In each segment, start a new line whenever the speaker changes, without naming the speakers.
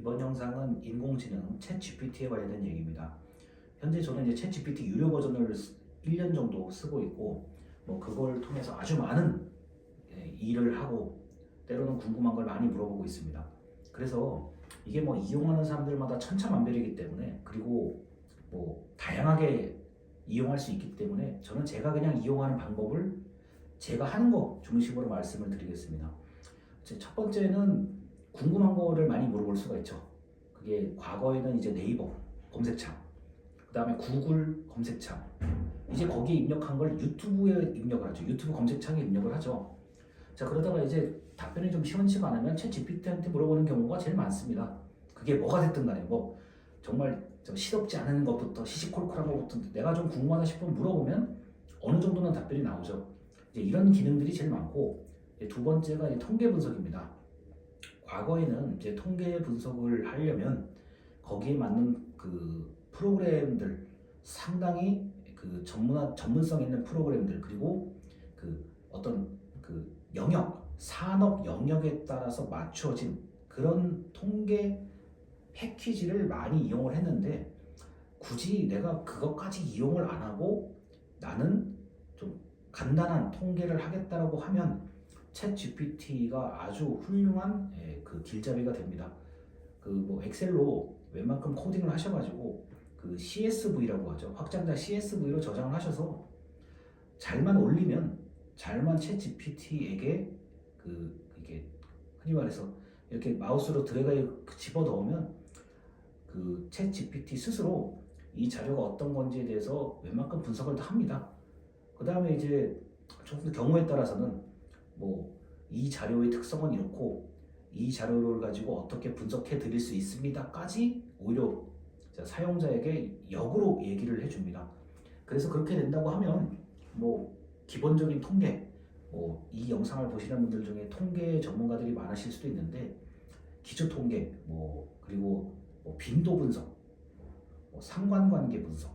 이번 영상은 인공지능 챗 GPT에 관련된 얘기입니다. 현재 저는 이제 챗 GPT 유료 버전을 1년 정도 쓰고 있고, 그걸 통해서 아주 많은 일을 하고, 때로는 궁금한 걸 많이 물어보고 있습니다. 그래서 이게 이용하는 사람들마다 천차만별이기 때문에, 그리고 다양하게 이용할 수 있기 때문에 저는 제가 그냥 이용하는 방법을 제가 하는 거 중심으로 말씀을 드리겠습니다. 첫 번째는 궁금한 거를 많이 물어볼 수가 있죠. 그게 과거에는 이제 네이버 검색창, 그 다음에 구글 검색창, 이제 거기에 입력한 걸 유튜브에 입력을 하죠. 유튜브 검색창에 입력을 하죠. 자, 그러다가 이제 답변이 좀 시원치가 않으면 챗 GPT한테 물어보는 경우가 제일 많습니다. 그게 뭐가 됐든 간에 정말 좀 시덥지 않은 것부터 시시콜콜한 것부터 내가 좀 궁금하다 싶으면 물어보면 어느 정도는 답변이 나오죠. 이제 이런 기능들이 제일 많고, 두 번째가 이제 통계 분석입니다. 과거에는 이제 통계 분석을 하려면 거기에 맞는 그 프로그램들, 상당히 그 전문성 있는 프로그램들, 그리고 그 어떤 그 산업 영역에 따라서 맞춰진 그런 통계 패키지를 많이 이용을 했는데, 굳이 내가 그것까지 이용을 안 하고 나는 좀 간단한 통계를 하겠다라고 하면 챗 GPT가 아주 훌륭한 그 길잡이가 됩니다. 엑셀로 웬만큼 코딩을 하셔가지고 그 CSV라고 하죠. 확장자 CSV로 저장을 하셔서 잘만 올리면, 잘만 챗 GPT에게 이게 흔히 말해서 이렇게 마우스로 드래그 집어 넣으면 그 챗 GPT 스스로 이 자료가 어떤 건지에 대해서 웬만큼 분석을 다 합니다. 그 다음에 이제 좀 경우에 따라서는 이 자료의 특성은 이렇고 이 자료를 가지고 어떻게 분석해 드릴 수 있습니다까지 오히려 사용자에게 역으로 얘기를 해줍니다. 그래서 그렇게 된다고 하면 기본적인 통계, 이 영상을 보시는 분들 중에 통계 전문가들이 많으실 수도 있는데, 기초 통계, 그리고 빈도 분석, 상관관계 분석,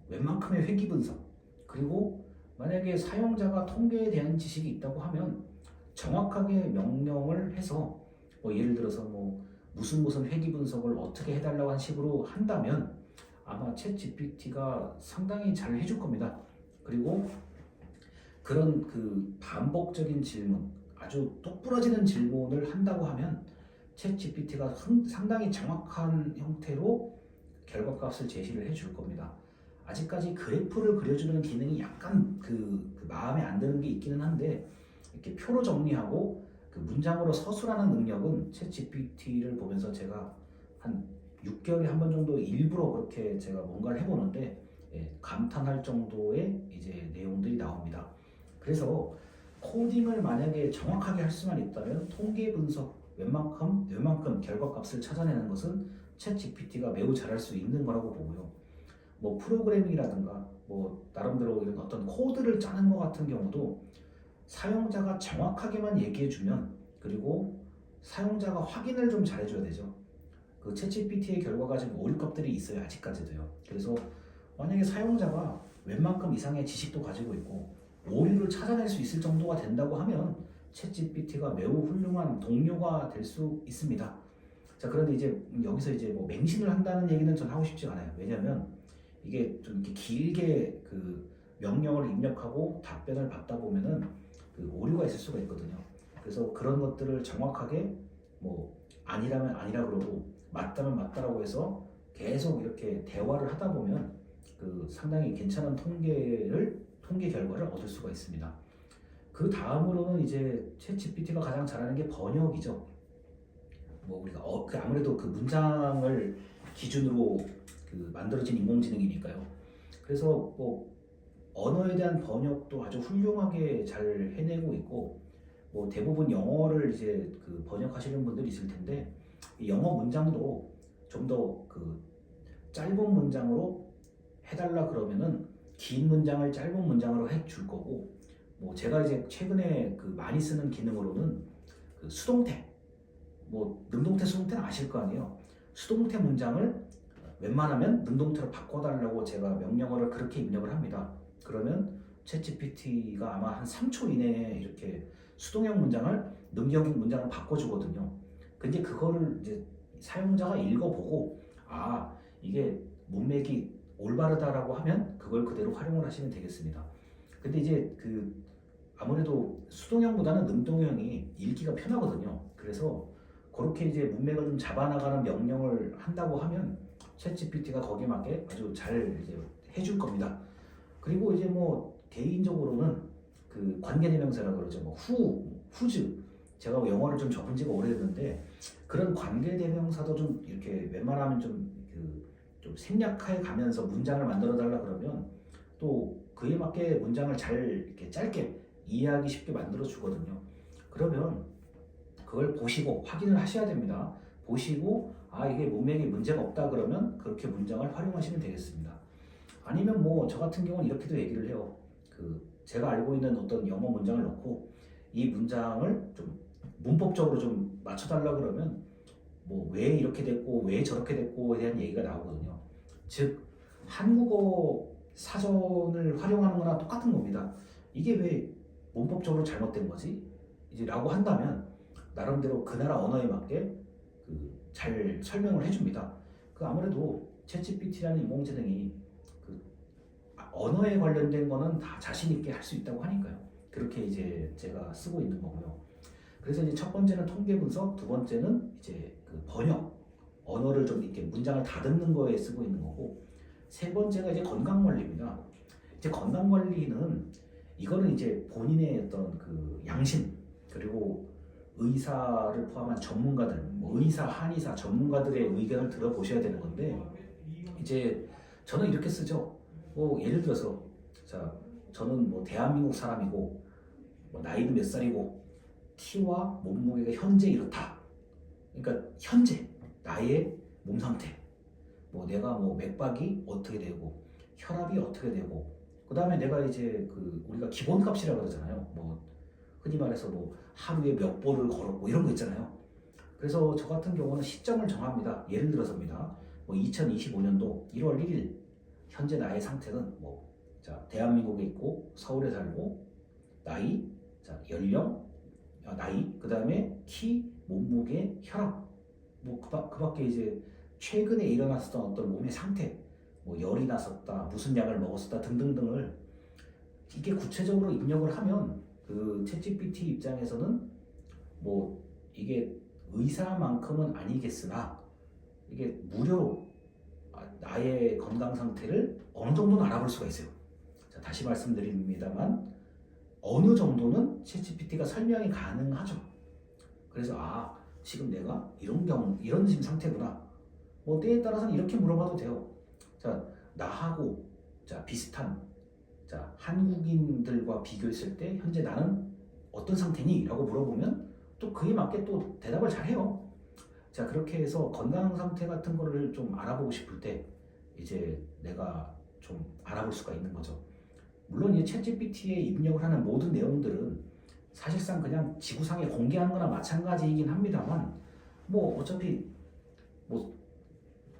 웬만큼의 회귀 분석, 그리고 만약에 사용자가 통계에 대한 지식이 있다고 하면 정확하게 명령을 해서 예를 들어서 무슨 회귀 분석을 어떻게 해달라고 한 식으로 한다면 아마 챗 GPT가 상당히 잘 해줄 겁니다. 그리고 그런 그 반복적인 질문, 아주 똑부러지는 질문을 한다고 하면 챗 GPT가 상당히 정확한 형태로 결과값을 제시를 해줄 겁니다. 아직까지 그래프를 그려주는 기능이 약간 그 마음에 안 드는 게 있기는 한데, 이렇게 표로 정리하고 그 문장으로 서술하는 능력은 챗 GPT를 보면서 제가 한 6개월에 한 번 정도 일부러 그렇게 제가 뭔가를 해보는데, 감탄할 정도의 이제 내용들이 나옵니다. 그래서 코딩을 만약에 정확하게 할 수만 있다면 통계 분석 웬만큼 결과값을 찾아내는 것은 챗 GPT가 매우 잘할 수 있는 거라고 보고요. 프로그래밍이라든가 나름대로 이런 어떤 코드를 짜는 것 같은 경우도 사용자가 정확하게만 얘기해주면, 그리고 사용자가 확인을 좀 잘해줘야 되죠. 그 챗 GPT의 결과가 지금 오류 값들이 있어요, 아직까지도요. 그래서 만약에 사용자가 웬만큼 이상의 지식도 가지고 있고 오류를 찾아낼 수 있을 정도가 된다고 하면 챗 GPT가 매우 훌륭한 동료가 될 수 있습니다. 자, 그런데 이제 여기서 이제 맹신을 한다는 얘기는 전 하고 싶지 않아요. 왜냐하면 이게 좀 이렇게 길게 그 명령을 입력하고 답변을 받다 보면은 그 오류가 있을 수가 있거든요. 그래서 그런 것들을 정확하게 아니라면 아니라 그러고 맞다면 맞다라고 해서 계속 이렇게 대화를 하다 보면 그 상당히 괜찮은 통계 결과를 얻을 수가 있습니다. 그 다음으로는 이제 챗 GPT가 가장 잘하는 게 번역이죠. 우리가 아무래도 그 문장을 기준으로 그 만들어진 인공지능이니까요. 그래서 언어에 대한 번역도 아주 훌륭하게 잘 해내고 있고, 대부분 영어를 이제 그 번역하시는 분들이 있을 텐데, 이 영어 문장도 좀 더 그 짧은 문장으로 해달라 그러면은 긴 문장을 짧은 문장으로 해줄 거고, 제가 이제 최근에 그 많이 쓰는 기능으로는 그 수동태, 능동태 수동태는 아실 거 아니에요. 수동태 문장을 웬만하면 능동태로 바꿔달라고 제가 명령어를 그렇게 입력을 합니다. 그러면 챗 GPT가 아마 한 3초 이내에 이렇게 수동형 문장을 능동형 문장을 바꿔주거든요. 근데 그거를 이제 사용자가 읽어보고 아 이게 문맥이 올바르다라고 하면 그걸 그대로 활용을 하시면 되겠습니다. 근데 이제 그 아무래도 수동형보다는 능동형이 읽기가 편하거든요. 그래서 그렇게 이제 문맥을 좀 잡아나가는 명령을 한다고 하면 챗GPT가 거기에 맞게 아주 잘 이제 해줄 겁니다. 그리고 이제 뭐 개인적으로는 그 관계대명사라고 그러죠. 뭐 후즈. 제가 뭐 영어를 좀 접은 지가 오래됐는데 그런 관계대명사도 좀 이렇게 웬만하면 좀 생략해 가면서 문장을 만들어 달라 그러면 또 그에 맞게 문장을 잘 이렇게 짧게 이해하기 쉽게 만들어 주거든요. 그러면 그걸 보시고 확인을 하셔야 됩니다. 보시고 아 이게 문맥에 문제가 없다 그러면 그렇게 문장을 활용하시면 되겠습니다. 아니면 뭐 저 같은 경우는 이렇게도 얘기를 해요. 그 제가 알고 있는 어떤 영어 문장을 넣고 이 문장을 좀 문법적으로 좀 맞춰달라 그러면 뭐 왜 이렇게 됐고 왜 저렇게 됐고에 대한 얘기가 나오거든요. 즉 한국어 사전을 활용하는 거나 똑같은 겁니다. 이게 왜 문법적으로 잘못된 거지? 이제 라고 한다면 나름대로 그 나라 언어에 맞게 그 잘 설명을 해줍니다. 그 아무래도 챗GPT라는 인공지능이 그 언어에 관련된 거는 다 자신 있게 할 수 있다고 하니까요. 그렇게 이제 제가 쓰고 있는 거고요. 그래서 이제 첫 번째는 통계 분석, 두 번째는 이제 그 번역, 언어를 좀 이렇게 문장을 다듬는 거에 쓰고 있는 거고, 세 번째가 이제 건강 관리입니다. 이제 건강 관리는 이거는 이제 본인의 어떤 그 양심 그리고 의사를 포함한 전문가들, 뭐 의사, 한의사 전문가들의 의견을 들어보셔야 되는 건데 이제 저는 이렇게 쓰죠. 뭐 예를 들어서 자 저는 뭐 대한민국 사람이고 뭐 나이도 몇 살이고 키와 몸무게가 현재 이렇다. 그러니까 현재 나의 몸 상태, 뭐 내가 뭐 맥박이 어떻게 되고 혈압이 어떻게 되고 그 다음에 내가 이제 그 우리가 기본값이라고 그러잖아요. 뭐 흔히 말해서 뭐 하루에 몇 보를 걸었고 이런 거 있잖아요. 그래서 저 같은 경우는 시점을 정합니다. 예를 들어서입니다. 뭐 2025년도 1월 1일 현재 나의 상태는 뭐 자 대한민국에 있고 서울에 살고 나이, 자 연령, 나이, 그 다음에 키, 몸무게, 혈압, 뭐 그 밖에 이제 최근에 일어났었던 어떤 몸의 상태, 뭐 열이 났었다, 무슨 약을 먹었었다 등등등을 이게 구체적으로 입력을 하면 그 챗GPT 입장에서는 뭐 이게 의사만큼은 아니겠으나 이게 무료로 나의 건강 상태를 어느 정도는 알아볼 수가 있어요. 자, 다시 말씀드립니다만 어느 정도는 챗GPT가 설명이 가능하죠. 그래서 아 지금 내가 이런 지금 상태구나. 뭐 때에 따라서는 이렇게 물어봐도 돼요. 자 나하고 자 비슷한 자 한국인들과 비교했을 때 현재 나는 어떤 상태니? 라고 물어보면 또 그에 맞게 또 대답을 잘 해요. 자 그렇게 해서 건강 상태 같은 거를 좀 알아보고 싶을 때 이제 내가 좀 알아볼 수가 있는 거죠. 물론 이 챗GPT에 입력을 하는 모든 내용들은 사실상 그냥 지구상에 공개하는 거나 마찬가지이긴 합니다만 뭐 어차피 뭐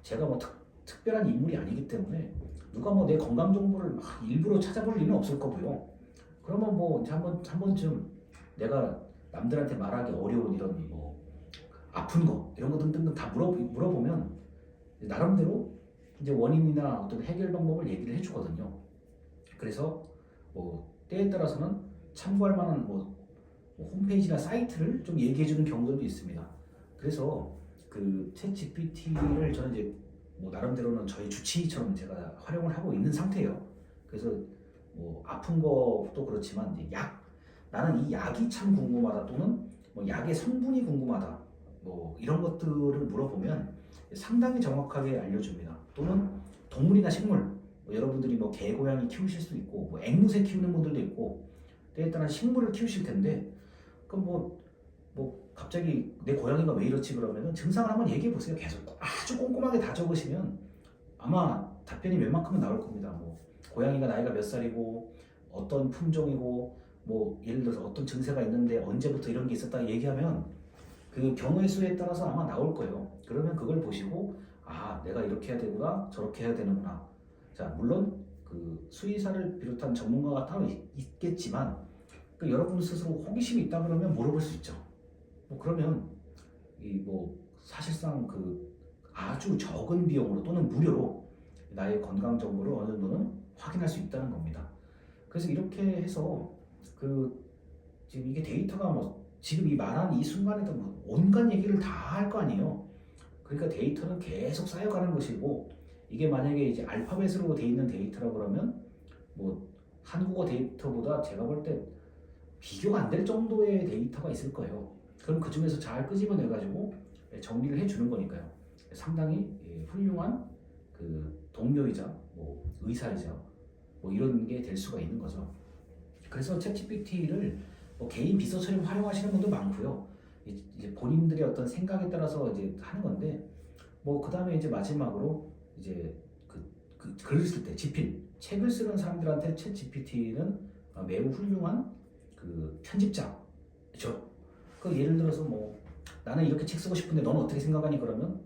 제가 뭐 특별한 인물이 아니기 때문에 누가 뭐 내 건강 정보를 막 일부러 찾아볼 일은 없을 거고요. 그러면 뭐 이제 한 번쯤 내가 남들한테 말하기 어려운 이런 뭐 아픈 거 이런 거 등등등 다 물어보면 나름대로 이제 원인이나 어떤 해결 방법을 얘기를 해주거든요. 그래서 뭐 때에 따라서는 참고할 만한 뭐 홈페이지나 사이트를 좀 얘기해주는 경우도 있습니다. 그래서 그 챗GPT를 저는 이제 뭐 나름대로는 저희 주치의처럼 제가 활용을 하고 있는 상태예요. 그래서 뭐 아픈 것도 그렇지만 이제 나는 이 약이 참 궁금하다 또는 뭐 약의 성분이 궁금하다 뭐 이런 것들을 물어보면 상당히 정확하게 알려줍니다. 또는 동물이나 식물 뭐 여러분들이 뭐 개, 고양이 키우실 수도 있고 뭐 앵무새 키우는 분들도 있고 때에 따라 식물을 키우실 텐데 그럼 뭐 갑자기 내 고양이가 왜 이렇지 그러면은 증상을 한번 얘기해 보세요. 계속 아주 꼼꼼하게 다 적으시면 아마 답변이 웬만큼은 나올 겁니다. 뭐 고양이가 나이가 몇 살이고 어떤 품종이고 뭐 예를 들어서 어떤 증세가 있는데 언제부터 이런 게 있었다 얘기하면 그 경우의 수에 따라서 아마 나올 거예요. 그러면 그걸 보시고 아 내가 이렇게 해야 되구나 저렇게 해야 되는구나. 자 물론 그 수의사를 비롯한 전문가가 따로 있겠지만 그 여러분 스스로 호기심이 있다 그러면 물어볼 수 있죠. 뭐 그러면 이 뭐 사실상 그 아주 적은 비용으로 또는 무료로 나의 건강 정보를 어느 정도는 확인할 수 있다는 겁니다. 그래서 이렇게 해서 그 지금 이게 데이터가 뭐 지금 이 말한 이 순간에도 뭐 온갖 얘기를 다 할 거 아니에요. 그러니까 데이터는 계속 쌓여가는 것이고 이게 만약에 이제 알파벳으로 돼 있는 데이터라 그러면 뭐 한국어 데이터보다 제가 볼 때 비교가 안 될 정도의 데이터가 있을 거예요. 그럼 그 중에서 잘 끄집어내 가지고 정리를 해주는 거니까요. 상당히 훌륭한 그 동료이자 뭐 의사이자 뭐 이런 게 될 수가 있는 거죠. 그래서 챗GPT를 뭐 개인 비서처럼 활용하시는 분도 많고요. 이제 본인들의 어떤 생각에 따라서 이제 하는 건데 뭐 그 다음에 이제 마지막으로 이제 그 글을 쓸 때 집필 책을 쓰는 사람들한테 챗GPT는 매우 훌륭한 그 편집자죠. 그 예를 들어서 뭐 나는 이렇게 책 쓰고 싶은데 너는 어떻게 생각하니 그러면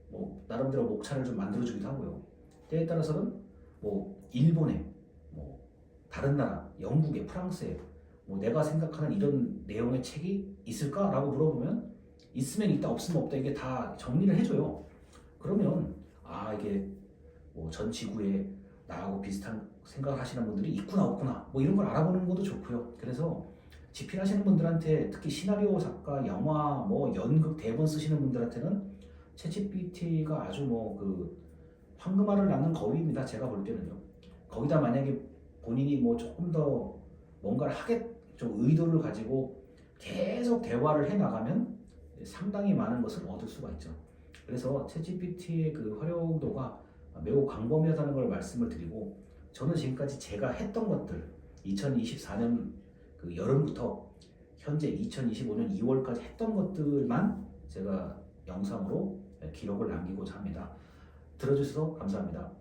뭐 나름대로 목차를 좀 만들어주기도 하고요. 때에 따라서는 뭐 일본에 뭐 다른 나라 영국에 프랑스에 뭐 내가 생각하는 이런 내용의 책이 있을까라고 물어보면 있으면 있다 없으면 없다 이게 다 정리를 해줘요. 그러면 아 이게 뭐 전 지구에 나하고 비슷한 생각을 하시는 분들이 있구나 없구나 뭐 이런 걸 알아보는 것도 좋고요. 그래서 집필하시는 분들한테 특히 시나리오 작가, 영화, 뭐 연극 대본 쓰시는 분들한테는 챗GPT가 아주 뭐 그 황금알을 낳는 거위입니다. 제가 볼 때는요. 거기다 만약에 본인이 뭐 조금 더 뭔가를 하게 좀 의도를 가지고 계속 대화를 해 나가면 상당히 많은 것을 얻을 수가 있죠. 그래서 챗GPT의 그 활용도가 매우 광범위하다는 걸 말씀을 드리고 저는 지금까지 제가 했던 것들 2024년 그 여름부터 현재 2025년 2월까지 했던 것들만 제가 영상으로 기록을 남기고자 합니다. 들어주셔서 감사합니다.